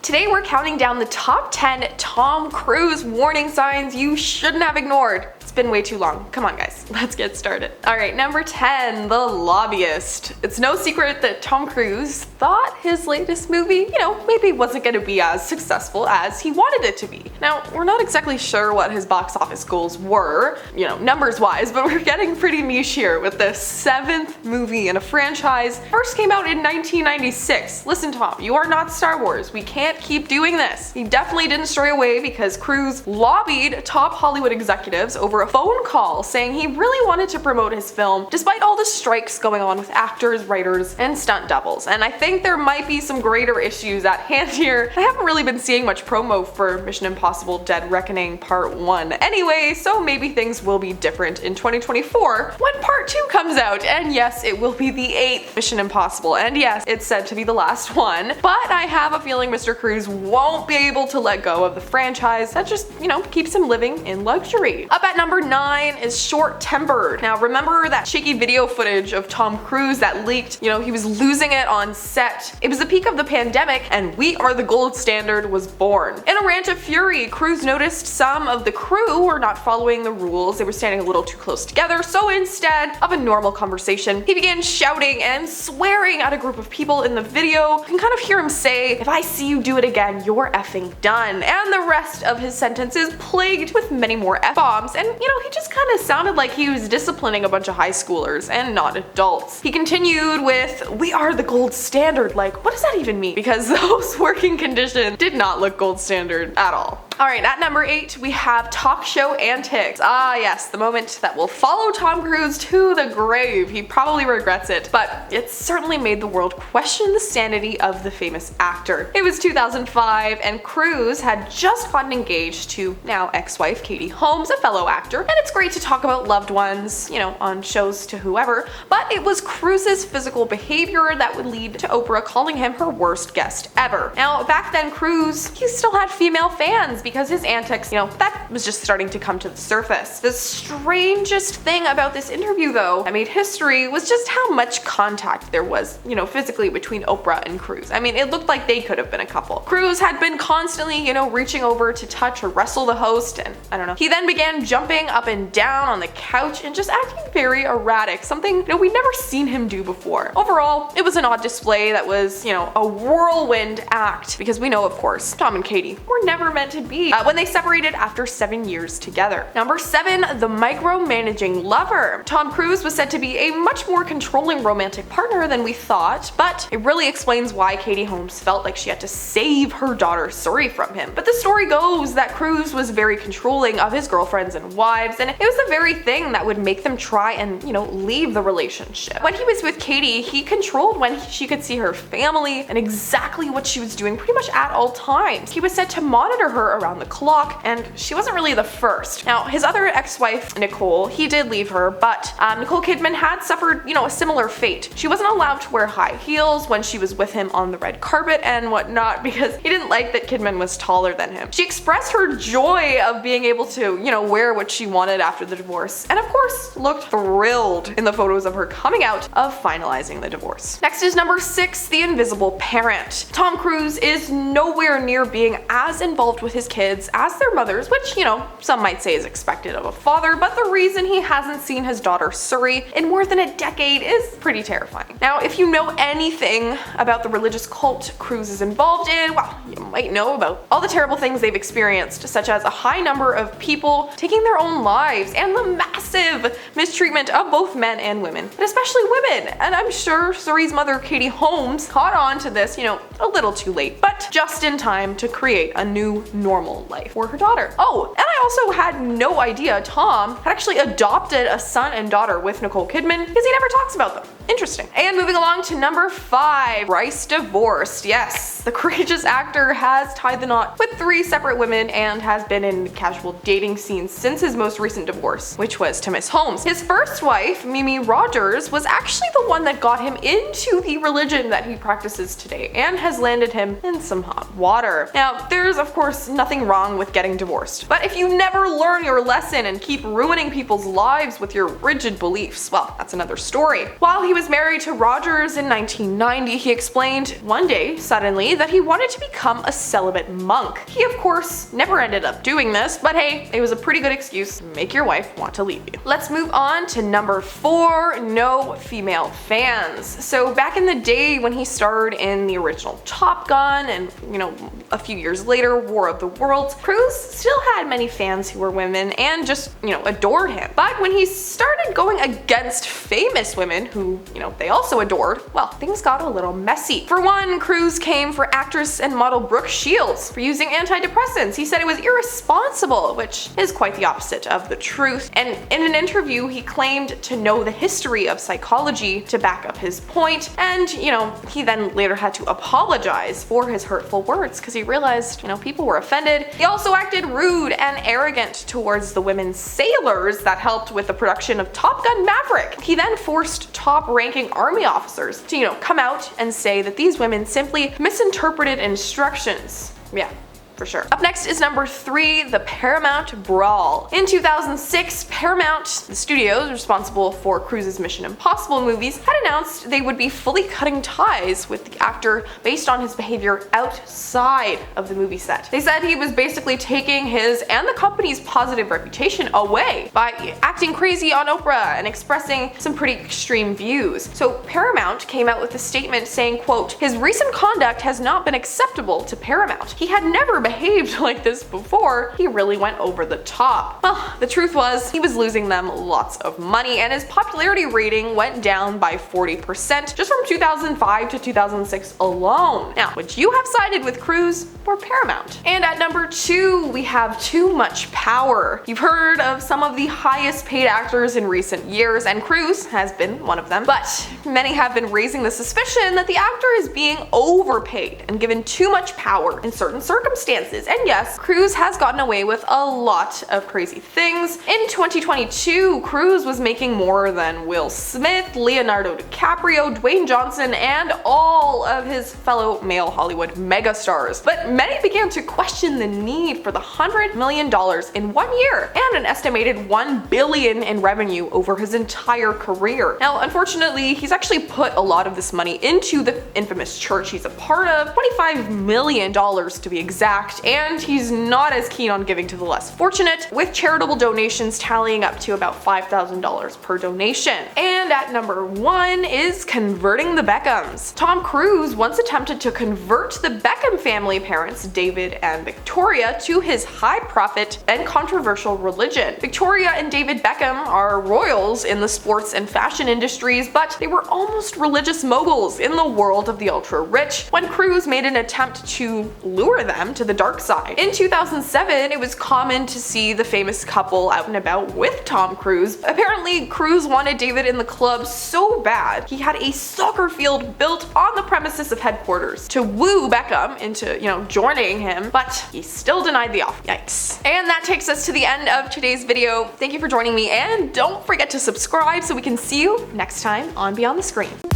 Today we're counting down the top 10 Tom Cruise warning signs you shouldn't have ignored. It's been way too long. Come on guys, let's get started. Alright, number 10, The Lobbyist. It's no secret that Tom Cruise thought his latest movie, maybe wasn't going to be as successful as he wanted it to be. Now, we're not exactly sure what his box office goals were, numbers wise, but we're getting pretty niche here with the 7th movie in a franchise. First came out in 1996. Listen Tom, you are not Star Wars. We can't keep doing this. He definitely didn't stray away because Cruise lobbied top Hollywood executives over a phone call saying he really wanted to promote his film despite all the strikes going on with actors, writers, and stunt doubles. And I think there might be some greater issues at hand here. I haven't really been seeing much promo for Mission Impossible Dead Reckoning Part 1 anyway, so maybe things will be different in 2024 when Part 2 comes out. And yes, it will be the 8th Mission Impossible, and yes, it's said to be the last one, but I have a feeling Mr. Cruise won't be able to let go of the franchise. That just, keeps him living in luxury. Up at number 9 is Short-Tempered. Now remember that shaky video footage of Tom Cruise that leaked? He was losing it on set. It was the peak of the pandemic and We Are the Gold Standard was born. In a rant of fury, Cruise noticed some of the crew were not following the rules. They were standing a little too close together, so instead of a normal conversation, he began shouting and swearing at a group of people in the video. You can kind of hear him say, "If I see you do it again, you're effing done." And the rest of his sentence is plagued with many more F-bombs, and he just kind of sounded like he was disciplining a bunch of high schoolers and not adults. He continued with, "We are the gold standard." Like, what does that even mean? Because those working conditions did not look gold standard at all. Alright, at number 8 we have talk show antics. Ah yes, the moment that will follow Tom Cruise to the grave. He probably regrets it, but it certainly made the world question the sanity of the famous actor. It was 2005 and Cruise had just gotten engaged to now ex-wife Katie Holmes, a fellow actor, and it's great to talk about loved ones, on shows to whoever, but it was Cruise's physical behavior that would lead to Oprah calling him her worst guest ever. Now back then Cruise, he still had female fans because his antics, that was just starting to come to the surface. The strangest thing about this interview though, that made history, was just how much contact there was, physically between Oprah and Cruise. I mean, it looked like they could have been a couple. Cruise had been constantly, reaching over to touch or wrestle the host, and I don't know. He then began jumping up and down on the couch and just acting very erratic, something, we'd never seen him do before. Overall, it was an odd display that was, a whirlwind act, because we know, of course, Tom and Katie were never meant to be when they separated after 7 years together. Number 7, the micromanaging lover. Tom Cruise was said to be a much more controlling romantic partner than we thought, but it really explains why Katie Holmes felt like she had to save her daughter Suri from him. But the story goes that Cruise was very controlling of his girlfriends and wives, and it was the very thing that would make them try and, leave the relationship. When he was with Katie, he controlled when she could see her family and exactly what she was doing pretty much at all times. He was said to monitor her around the clock, and she wasn't really the first. Now, his other ex-wife, Nicole, he did leave her, but Nicole Kidman had suffered, a similar fate. She wasn't allowed to wear high heels when she was with him on the red carpet and whatnot because he didn't like that Kidman was taller than him. She expressed her joy of being able to, wear what she wanted after the divorce, and of course, looked thrilled in the photos of her coming out of finalizing the divorce. Next is number 6, the invisible parent. Tom Cruise is nowhere near being as involved with his kids as their mothers, which, some might say is expected of a father, but the reason he hasn't seen his daughter Suri in more than a decade is pretty terrifying. Now, if you know anything about the religious cult Cruise is involved in, well, you might know about all the terrible things they've experienced, such as a high number of people taking their own lives and the massive mistreatment of both men and women, but especially women. And I'm sure Suri's mother, Katie Holmes, caught on to this, a little too late, but just in time to create a new normal life for her daughter. Oh, and I also had no idea Tom had actually adopted a son and daughter with Nicole Kidman because he never talks about them. Interesting. And moving along to number 5, Thrice Divorced. Yes, the courageous actor has tied the knot with 3 separate women and has been in casual dating scenes since his most recent divorce, which was to Miss Holmes. His first wife, Mimi Rogers, was actually the one that got him into the religion that he practices today and has landed him in some hot water. Now, there's of course nothing wrong with getting divorced, but if you never learn your lesson and keep ruining people's lives with your rigid beliefs, well, that's another story. While he was married to Rogers in 1990, he explained one day, suddenly, that he wanted to become a celibate monk. He of course never ended up doing this, but hey, it was a pretty good excuse to make your wife want to leave you. Let's move on to number 4, no female fans. So back in the day when he starred in the original Top Gun and, a few years later, War of the Worlds, Cruise still had many fans who were women and just, adored him. But when he started going against famous women who, they also adored, well, things got a little messy. For one, Cruise came for actress and model Brooke Shields for using antidepressants. He said it was irresponsible, which is quite the opposite of the truth. And in an interview, he claimed to know the history of psychology to back up his point. And, he then later had to apologize for his hurtful words because he realized, people were offended. He also acted rude and arrogant towards the women sailors that helped with the production of Top Gun Maverick. He then forced top-ranking army officers to, come out and say that these women simply misinterpreted instructions. Yeah, for sure. Up next is number 3, the Paramount Brawl. In 2006, Paramount, the studios responsible for Cruise's Mission Impossible movies, had announced they would be fully cutting ties with the actor based on his behavior outside of the movie set. They said he was basically taking his and the company's positive reputation away by acting crazy on Oprah and expressing some pretty extreme views. So Paramount came out with a statement saying, quote, "His recent conduct has not been acceptable to Paramount. He had never behaved like this before. He really went over the top." Well, the truth was he was losing them lots of money and his popularity rating went down by 40% just from 2005 to 2006 alone. Now, would you have sided with Cruise or Paramount? And at number 2, we have too much power. You've heard of some of the highest paid actors in recent years, and Cruise has been one of them, but many have been raising the suspicion that the actor is being overpaid and given too much power in certain circumstances. And yes, Cruise has gotten away with a lot of crazy things. In 2022, Cruise was making more than Will Smith, Leonardo DiCaprio, Dwayne Johnson, and all of his fellow male Hollywood megastars. But many began to question the need for the $100 million in 1 year and an estimated $1 billion in revenue over his entire career. Now, unfortunately, he's actually put a lot of this money into the infamous church he's a part of, $25 million to be exact, and he's not as keen on giving to the less fortunate, with charitable donations tallying up to about $5,000 per donation. And at number 1 is Converting the Beckhams. Tom Cruise once attempted to convert the Beckham family parents, David and Victoria, to his high-profit and controversial religion. Victoria and David Beckham are royals in the sports and fashion industries, but they were almost religious moguls in the world of the ultra-rich when Cruise made an attempt to lure them to the dark side. In 2007, it was common to see the famous couple out and about with Tom Cruise. Apparently, Cruise wanted David in the club so bad, he had a soccer field built on the premises of headquarters to woo Beckham into, joining him, but he still denied the offer. Yikes. And that takes us to the end of today's video. Thank you for joining me, and don't forget to subscribe so we can see you next time on Beyond the Screen.